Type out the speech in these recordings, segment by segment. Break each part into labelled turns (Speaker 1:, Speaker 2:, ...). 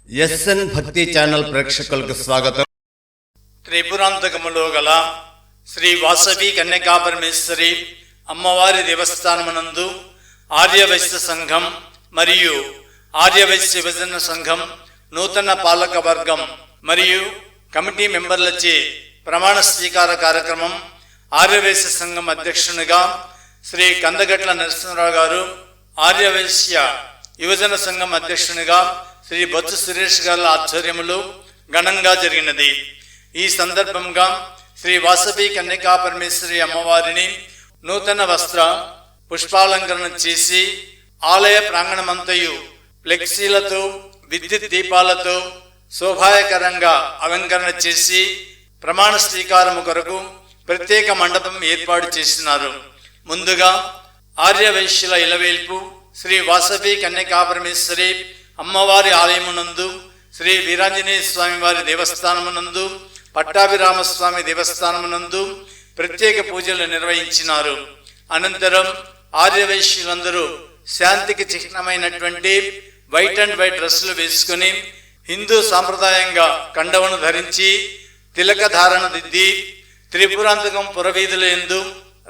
Speaker 1: SN భక్తి channel ప్రేక్షకులకు స్వాగతం.
Speaker 2: త్రిపురాంతకములో గల శ్రీ వాసవి కన్యకాపరమేశ్వరి అమ్మవారి దేవస్థానమునందు ఆర్యవైశ్య సంఘం మరియు ఆర్యవైశ్య విభజన సంఘం నూతన పాలక వర్గం మరియు కమిటీ మెంబర్లచే ప్రమాణ స్వీకార కార్యక్రమం. ఆర్యవైశ్య సంఘం అధ్యక్షునిగా శ్రీ కందగట్ల నరసింహరావు గారు, ఆర్యవైశ్య యువజన సంఘం అధ్యక్షునిగా శ్రీ బొత్స సురేష్ గారి ఆధ్వర్యములో ఘనంగా జరిగినది. ఈ సందర్భంగా శ్రీ వాసవి కన్యకాపరమేశ్వరి అమ్మవారిని నూతన వస్త్ర పుష్పాలంకరణ చేసి ఆలయ ప్రాంగణమంతయు ఫ్లెక్సీలతో విద్యుత్ దీపాలతో శోభాయకరంగా అలంకరణ చేసి ప్రమాణ స్వీకారము కొరకు ప్రత్యేక మండపం ఏర్పాటు చేసినారు. ముందుగా ఆర్యవైశ్యుల ఇలవేల్పు శ్రీ వాసవి కన్యకాపరమేశ్వరి అమ్మవారి ఆలయమునందు, శ్రీ వీరాంజనేయ స్వామి వారి దేవస్థానమునందు, పట్టాభిరామస్వామి దేవస్థానమునందు ప్రత్యేక పూజలు నిర్వహించినారు. అనంతరం ఆర్యవైశ్యులందరూ శాంతికి చిహ్నమైనటువంటి వైట్ అండ్ వైట్ డ్రెస్సులు వేసుకుని హిందూ సాంప్రదాయంగా కండవను ధరించి తిలక ధారణ దిద్ది త్రిపురాంతకం పురవీధుల యందు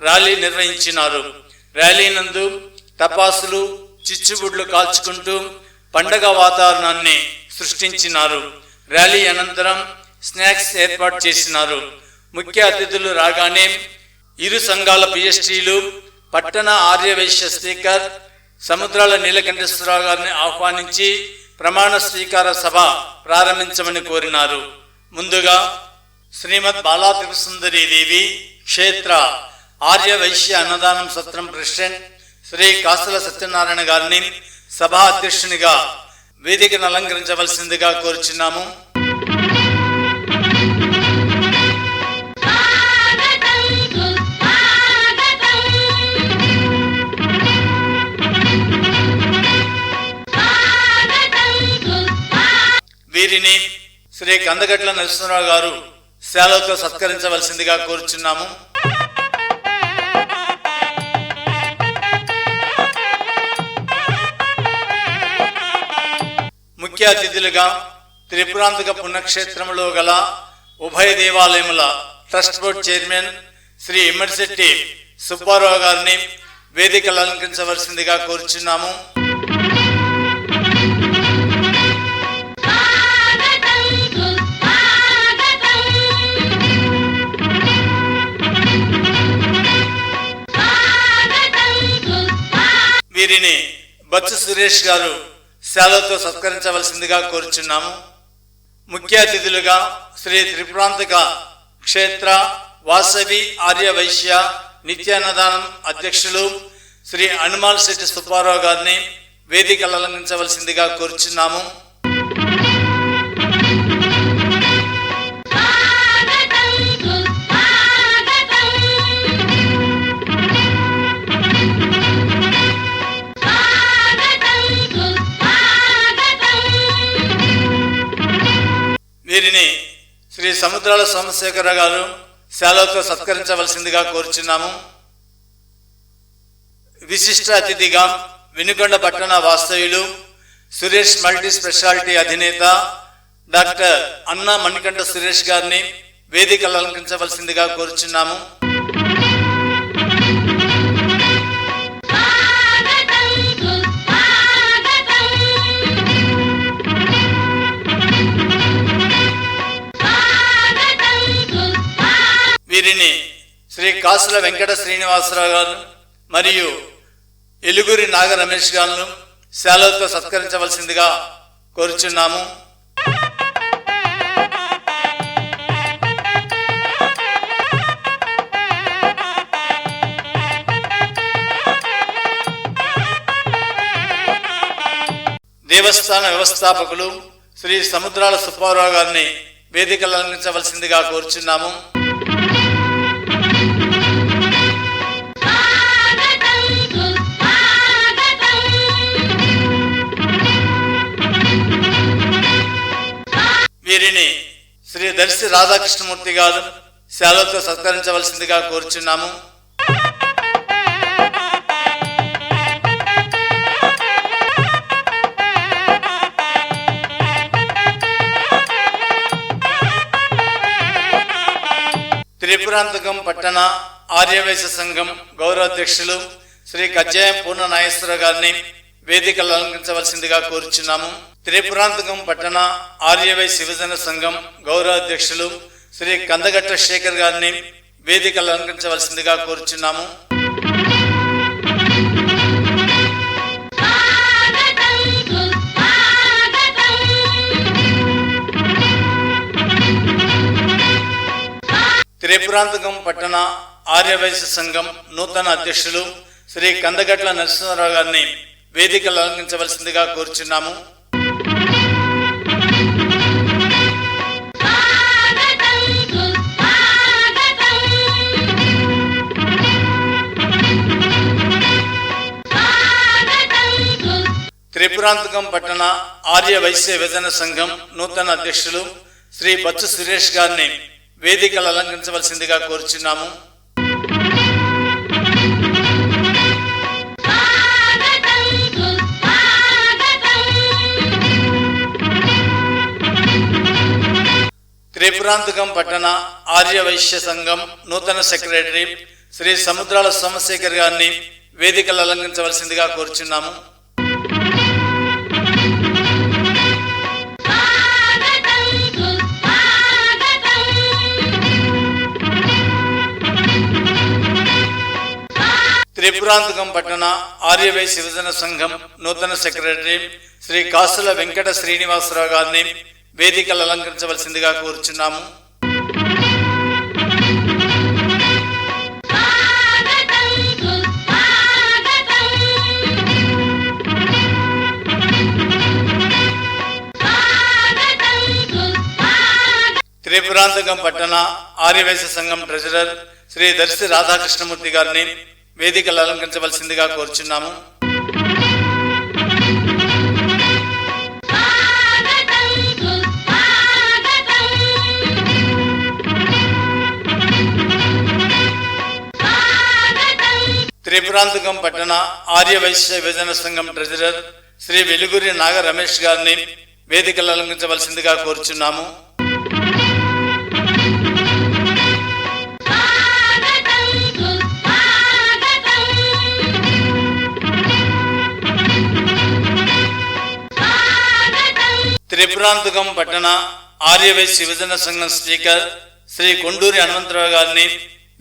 Speaker 2: ర్యాలీ నిర్వహించినారు. ర్యాలీ నందు టపాసులు, చిచ్చుబుడ్లు కాల్చుకుంటూ పండగ వాతావరణాన్ని సృష్టించినారు. ర్యాలీ అనంతరం స్నాక్స్ ఏర్పాటు చేసినారు. ముఖ్య అతిథులు రాగానే ఇరు సంఘాల పిఎస్టీలు, పట్టణ ఆర్యవైశ్య స్పీకర్ సముద్రాల నీలకంఠేశ్వరరావు గారిని ఆహ్వానించి ప్రమాణ స్వీకార సభ ప్రారంభించమని కోరినారు. ముందుగా శ్రీమద్ బాలా త్రిపురసుందరీ దేవి క్షేత్ర ఆర్యవైశ్య అన్నదానం సత్రం ప్రెసిడెంట్ శ్రీ కాసుల సత్యనారాయణ గారిని సభా అధ్యక్షునిగా వేదికను అలంకరించవలసిందిగా కోరుచున్నాము. వీరిని శ్రీ కందగట్ల నరసింహరావు గారు శాలువతో సత్కరించవలసిందిగా కోరుచున్నాము. ముఖ్య అతిథులుగా త్రిపురాంతక పుణ్యక్షేత్రములో గల ఉభయ దేవాలయముల trust board chairman Sri Immadisetti Subbarao గారిని వేదికలు అలంకరించవలసిందిగా కోరుచున్నాము. వీరిని బొత్స సురేష్ గారు శాలువతో సత్కరించవలసిందిగా కోరుచున్నాము. ముఖ్య అతిథులుగా శ్రీ త్రిపురాంతక క్షేత్ర వాసవి ఆర్యవైశ్య నిత్యాన్నదానం అధ్యక్షులు శ్రీ హనుమాల్ శెట్టి సుబ్బారావు గారిని వేదికలు అలంకరించవలసిందిగా కోరుచున్నాము. వీరిని శ్రీ సముద్రాల సోమశేఖర గారు శాలువతో సత్కరించవలసిందిగా కోరుచున్నాము. విశిష్ట అతిథిగా వినుకొండ పట్టణ వాస్తవ్యులు సురేష్ మల్టీ స్పెషాలిటీ అధినేత డాక్టర్ అన్నా మణికంఠ సురేష్ గారిని వేదికలు అలంకరించవలసిందిగా కోరుచున్నాము. వీరిని శ్రీ కాసుల వెంకట శ్రీనివాసరావు గారు మరియు ఎలుగురి నాగ రమేష్ గారు శాలువతో సత్కరించవలసిందిగా కోరుచున్నాము. దేవస్థాన వ్యవస్థాపకులు శ్రీ సముద్రాల సుబ్బారావు గారిని వేదికలు అలంకరించవలసిందిగా కోరుచున్నాము. వీరిని శ్రీ దర్శి రాధాకృష్ణమూర్తి గారు శాలువతో సత్కరించవలసిందిగా కోరుచున్నాము. త్రిపురాంతకం పట్టణ ఆర్యవైశ్య సంఘం గౌరవాధ్యక్షులు శ్రీ కజ్జాయం పూర్ణ నాగేశ్వరరావు గారిని వేదికలు అలంకరించవలసిందిగా కోరుచున్నాము. త్రిపురాంతకం పట్టణ ఆర్యవైశ్య యువజన సంఘం గౌరవాధ్యక్షులు శ్రీ కందగట్ట శేఖర్ గారిని వేదికలు అలంకరించవలసిందిగా కోరుచున్నాము. త్రిపురాంతకం పట్టణ ఆర్యవైశ్య సంఘం నూతన అధ్యక్షులు శ్రీ కందగట్ల నరసింహారావు గారిని వేదికలు అలంకరించవలసిందిగా కోరుచున్నాము. త్రిపురాంతకం పట్టణ ఆర్యవైశ్య విభజన సంఘం నూతన అధ్యక్షులు శ్రీ బచ్చు సురేష్ గారిని వేదికలు అలంకరించవలసిందిగా కోరుచున్నాము. త్రిపురాంతకం పట్టణ ఆర్యవైశ్య సంఘం నూతన సెక్రటరీ శ్రీ సముద్రాల సోమశేఖర్ గారిని వేదికలు అలంకరించవలసిందిగా కోరుచున్నాము. త్రిపురాంతకం పట్టణ ఆర్యవైశ్య యువజన సంఘం నూతన సెక్రటరీ శ్రీ కాసుల వెంకట శ్రీనివాసరావు గారిని వేదికలు అలంకరించవలసిందిగా కోరుచున్నాము. త్రిపురాంతకం పట్టణ ఆర్యవైశ్య సంఘం ట్రెజరర్ శ్రీ దర్శి రాధాకృష్ణమూర్తి గారిని వేదికలు అలంకరించవలసిందిగా కోరుచున్నాము. త్రిపురాంతకం పట్టణ ఆర్యవైశ్య విభజన సంఘం ట్రెజరర్ శ్రీ వెలుగురి నాగ రమేష్ గారిని వేదికలు అలంకరించవలసిందిగా కోరుచున్నాము. త్రిపురాంతకం పట్టణ ఆర్యవైశ్య యువజన సంఘం స్పీకర్ శ్రీ కొండూరి హనుమంతరావు గారిని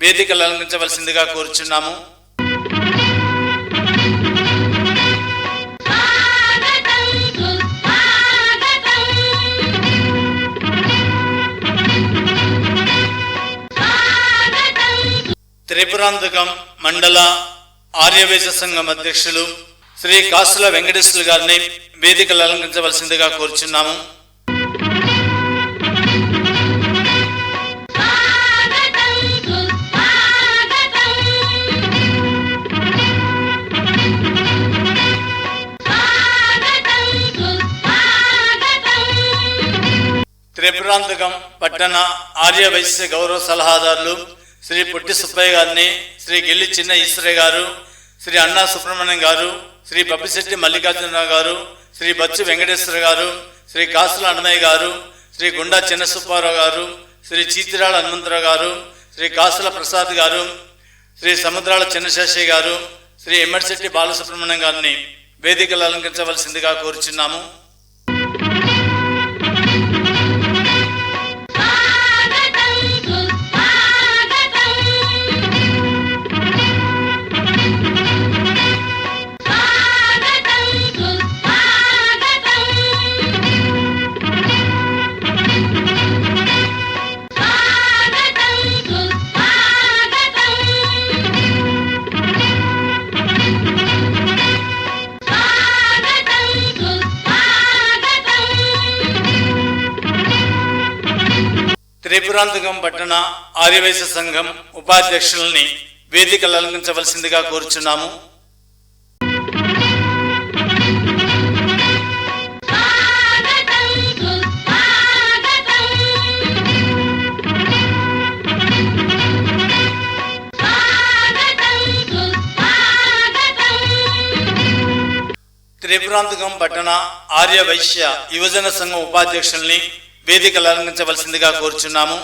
Speaker 2: వేదికలు అలంకరించవలసిందిగా కోరుచున్నాము. త్రిపురాంతకం మండల ఆర్యవైశ్య సంఘం అధ్యక్షులు శ్రీ కాసుల వెంకటేశ్వర గారిని వేదికలు అలంకరించవలసిందిగా కోరుచున్నాము. త్రిపురాంతకం పట్టణ ఆర్యవైశ్య గౌరవ సలహాదారులు శ్రీ పొట్టి సుబ్బయ్య గారిని శ్రీ గిల్లి చిన్న ఈశ్వరయ్య గారు శ్రీ అన్నా సుబ్రహ్మణ్యం గారు శ్రీ బబ్బిశెట్టి మల్లికార్జునరావు గారు శ్రీ బచ్చు వెంకటేశ్వర గారు శ్రీ కాసుల అన్నమయ్య గారు శ్రీ గుండా చిన్న సుబ్బారావు గారు శ్రీ చీతిరాల హనుమంతరావు గారు శ్రీ కాసుల ప్రసాద్ గారు శ్రీ సముద్రాల చిన్నశేషయ్య గారు శ్రీ ఎమ్మడిశెట్టి బాలసుబ్రహ్మణ్యం గారిని వేదికలు అలంకరించవలసిందిగా కోరుచున్నాము. త్రిపురాంతకం పట్టణ ఆర్యవైశ్య సంఘం ఉపాధ్యక్షుల్ని వేదికలు అలంకరించవలసిందిగా కోరుచున్నాము. త్రిపురాంతకం పట్టణ ఆర్యవైశ్య యువజన సంఘం ఉపాధ్యక్షుల్ని వేదికలు అలంకరించవలసిందిగా కోరుచున్నాము.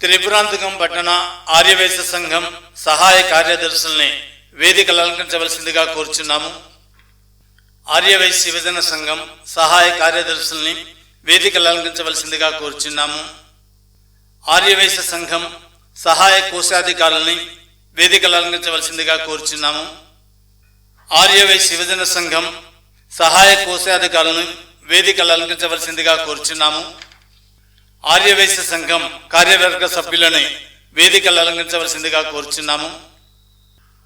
Speaker 2: త్రిపురాంతకం పట్టణ ఆర్యవైశ్య సంఘం సహాయ కార్యదర్శుల్ని వేదికలు అలంకరించవలసిందిగా కోరుచున్నాము. ఆర్యవైశ్య విభజన సంఘం సహాయ కార్యదర్శుల్ని వేదికలు అలంకరించవలసిందిగా కోరుచున్నాము. ఆర్యవైశ్య సంఘం సహాయ కోశాధికారుల్ని వేదికలు అలంకరించవలసిందిగా కోరుచున్నాము. ఆర్యవైశ్య విభజన సంఘం సహాయ కోశాధికారులను వేదికలు అలంకరించవలసిందిగా కోరుచున్నాము. ఆర్యవైశ్య సంఘం కార్యవర్గ సభ్యులని వేదికలు అలంకరించవలసిందిగా కోరుచున్నాము.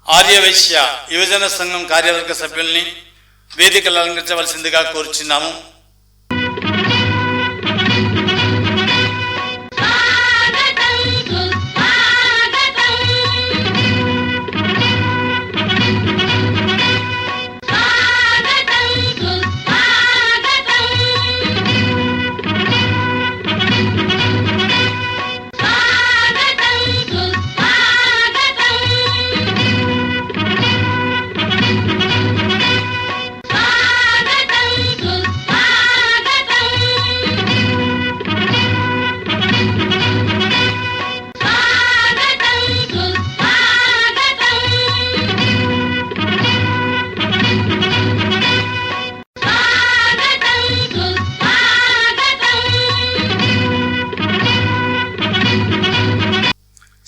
Speaker 2: ఆర్యవైశ్య యువజన సంఘం కార్యవర్గ సభ్యుల్ని వేదికలు అలంకరించవలసిందిగా కోరుచున్నాము.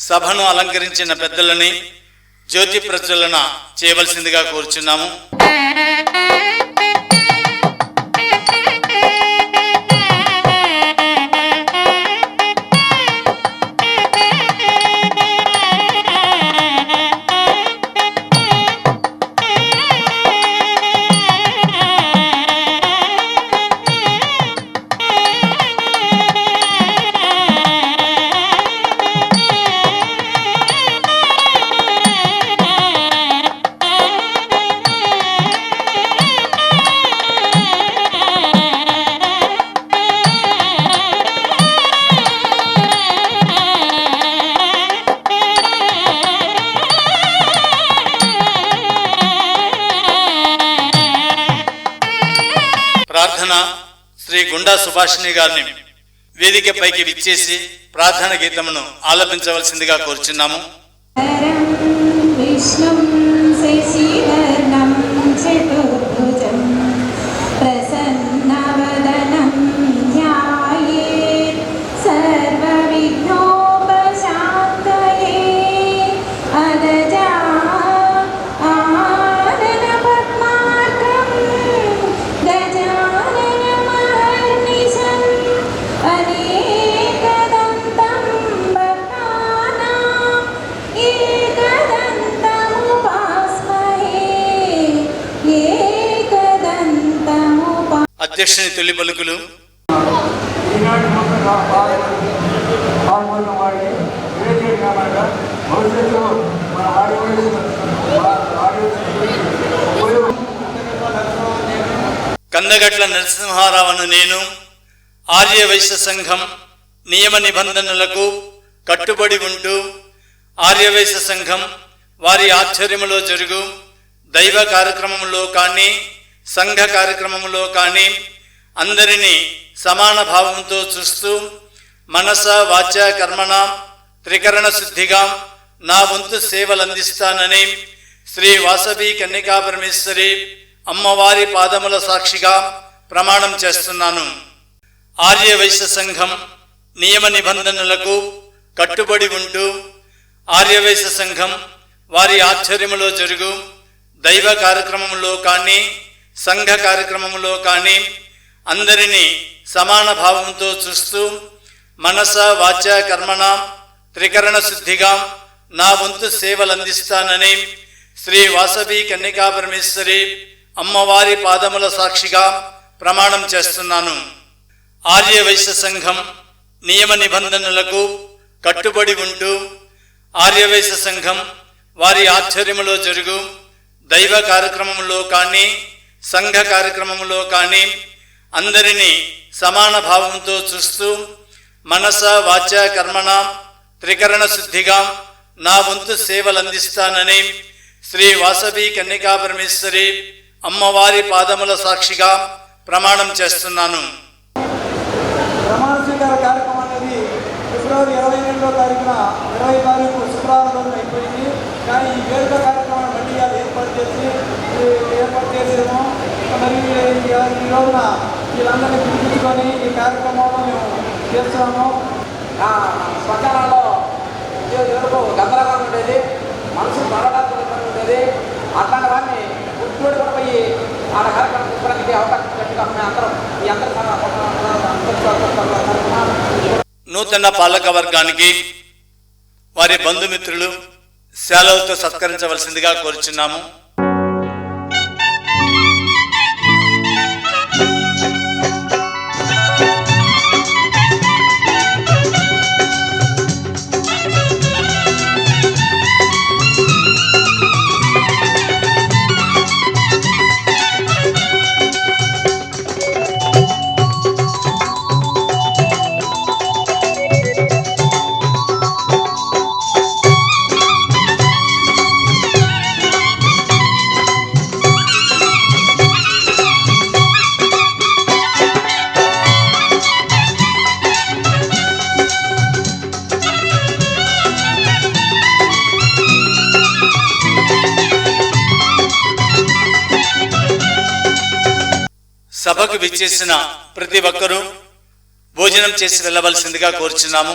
Speaker 2: సభను అలంకరించిన పెద్దలని జ్యోతి ప్రజ్వలన చేయవలసిందిగా కోరుచున్నాము. ప్రార్థన శ్రీ గుండా సుభాషిణి గారిని వేదికపైకి విచ్చేసి ప్రార్థన గీతమును ఆలపించవలసిందిగా కోరుచున్నాము. అధ్యక్షుని తొలి పలుకులు. కందగట్ల నరసింహారావును నేను ఆర్యవైశ్య సంఘం నియమ నిబంధనలకు కట్టుబడి ఉంటూ ఆర్యవైశ్య సంఘం వారి ఆధ్వర్యంలో జరుగు దైవ కార్యక్రమంలో కానీ సంఘ కార్యక్రమంలో కానీ అందరినీ సమాన భావంతో చూస్తూ మనస వాచ కర్మణ త్రికరణ శుద్ధిగా నా వంతు సేవలు అందిస్తానని శ్రీ వాసవి కన్యకా పరమేశ్వరి అమ్మవారి పాదముల సాక్షిగా ప్రమాణం చేస్తున్నాను. ఆర్యవైశ్య సంఘం నియమ నిబంధనలకు కట్టుబడి ఉంటూ ఆర్యవైశ్య సంఘం వారి ఆధ్వర్యంలో జరుగు దైవ కార్యక్రమంలో కానీ సంఘ కార్యక్రమంలో కానీ అందరినీ సమాన భావంతో చూస్తూ మనస వాచ కర్మణ త్రికరణ శుద్ధిగా నా వంతు సేవలు అందిస్తానని శ్రీ వాసవి కన్యకా పరమేశ్వరి అమ్మవారి పాదముల సాక్షిగా ప్రమాణం చేస్తున్నాను. ఆర్యవైశ్య సంఘం నియమ నిబంధనలకు కట్టుబడి ఉంటూ ఆర్యవైశ్య సంఘం వారి ఆధ్వర్యంలో జరుగు దైవ కార్యక్రమంలో కానీ సంఘ కార్యక్రమంలో కానీ అందరినీ సమాన భావంతో చూస్తూ మనస వాచ కర్మణ త్రికరణ శుద్ధిగా నా వంతు సేవలు అందిస్తానని శ్రీ వాసవి కన్యకా పరమేశ్వరి అమ్మవారి పాదముల సాక్షిగా ప్రమాణం చేస్తున్నాను.
Speaker 3: ప్రమాణ స్వీకార కార్యక్రమం అనేది ఫిబ్రవరి 22 తారీఖున 20 తారీఖు శుక్రవారం రోజున అయిపోయింది. కానీ ఈ వేడుక కార్యక్రమాన్ని మళ్ళీ ఇవాళ ఏర్పాటు చేసేమో. మరి ఈ రోజున వీళ్ళందరినీ పిలిపించుకొని ఈ కార్యక్రమంలో మేము చేస్తున్నాము.
Speaker 4: శ్మశానాల్లో వరకు గందరగోళం ఉండేది, మనసు పడడానికి ఉండేది. అట్లాంటి వారిని గుర్తుపడి కూడా పోయి ఆడ కార్యక్రమం చూసుకోవడానికి అవకాశం గట్టిగా అందరం ఈ
Speaker 2: నూతన పాలక వర్గానికి వారి బంధుమిత్రులు శాలువతో సత్కరించవలసిందిగా కోరుచున్నాము. సభకు విచ్చేసిన ప్రతి ఒక్కరూ భోజనం చేసి వెళ్ళవలసిందిగా కోరుచున్నాము.